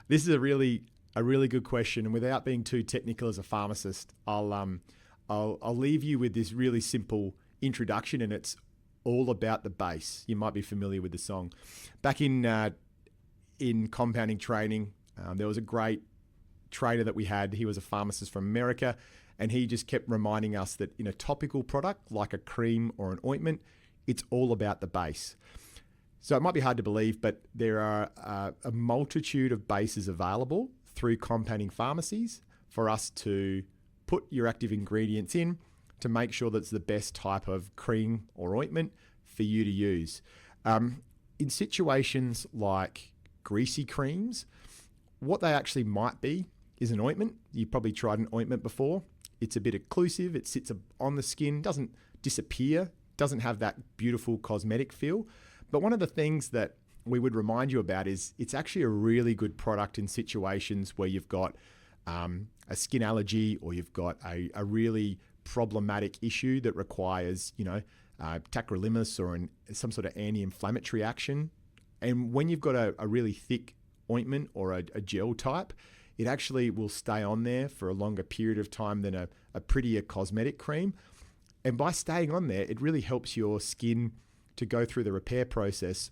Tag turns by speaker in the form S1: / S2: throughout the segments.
S1: This is a really good question, and without being too technical as a pharmacist, I'll leave you with this really simple introduction, and it's all about the base. You might be familiar with the song. Back in compounding training, there was a great trainer that we had. He was a pharmacist from America, and he just kept reminding us that in a topical product like a cream or an ointment, it's all about the base. So it might be hard to believe, but there are a multitude of bases available through compounding pharmacies for us to put your active ingredients in to make sure that it's the best type of cream or ointment for you to use. In situations like greasy creams, what they actually might be is an ointment. You've probably tried an ointment before. It's a bit occlusive. It sits on the skin, doesn't disappear, doesn't have that beautiful cosmetic feel. But one of the things that we would remind you about is it's actually a really good product in situations where you've got a skin allergy, or you've got a really problematic issue that requires, tacrolimus or some sort of anti-inflammatory action. And when you've got a really thick ointment or a gel type, it actually will stay on there for a longer period of time than a prettier cosmetic cream. And by staying on there, it really helps your skin to go through the repair process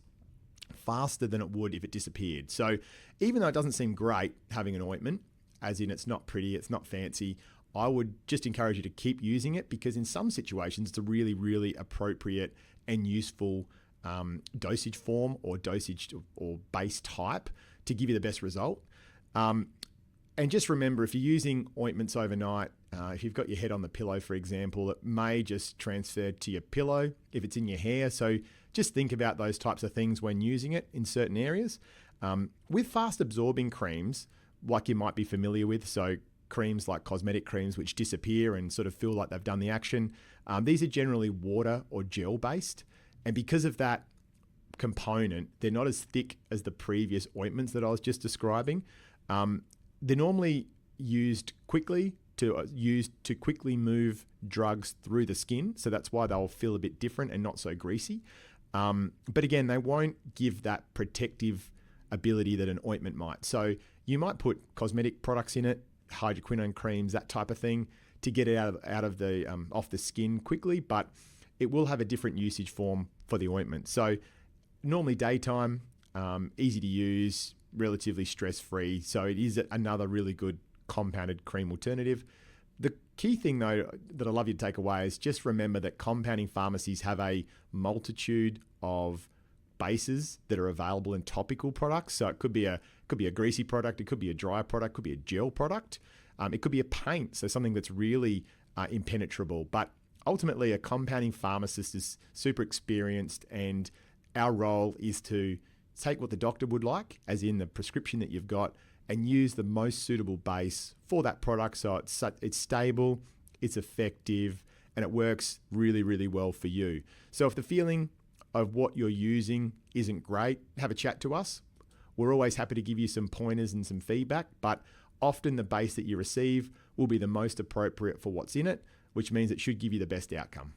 S1: faster than it would if it disappeared. So even though it doesn't seem great having an ointment, as in it's not pretty, it's not fancy, I would just encourage you to keep using it, because in some situations it's a really, really appropriate and useful dosage form or dosage or base type to give you the best result. And just remember, if you're using ointments overnight, if you've got your head on the pillow, for example, it may just transfer to your pillow if it's in your hair. So just think about those types of things when using it in certain areas. With fast absorbing creams, like you might be familiar with, so creams like cosmetic creams which disappear and sort of feel like they've done the action, these are generally water or gel based. And because of that component, they're not as thick as the previous ointments that I was just describing. They're normally used to quickly move drugs through the skin, so that's why they'll feel a bit different and not so greasy. But again, they won't give that protective ability that an ointment might. So you might put cosmetic products in it, hydroquinone creams, that type of thing, to get it out of the off the skin quickly, but it will have a different usage form for the ointment. So normally daytime, easy to use, relatively stress-free. So it is another really good compounded cream alternative. The key thing, though, that I'd love you to take away is just remember that compounding pharmacies have a multitude of bases that are available in topical products. So it could be a greasy product, it could be a dry product, it could be a gel product, it could be a paint, so something that's really impenetrable. But ultimately, a compounding pharmacist is super experienced, and our role is to take what the doctor would like, as in the prescription that you've got, and use the most suitable base for that product, so it's stable, it's effective, and it works really, really well for you. So if the feeling of what you're using isn't great, have a chat to us. We're always happy to give you some pointers and some feedback, but often the base that you receive will be the most appropriate for what's in it, which means it should give you the best outcome.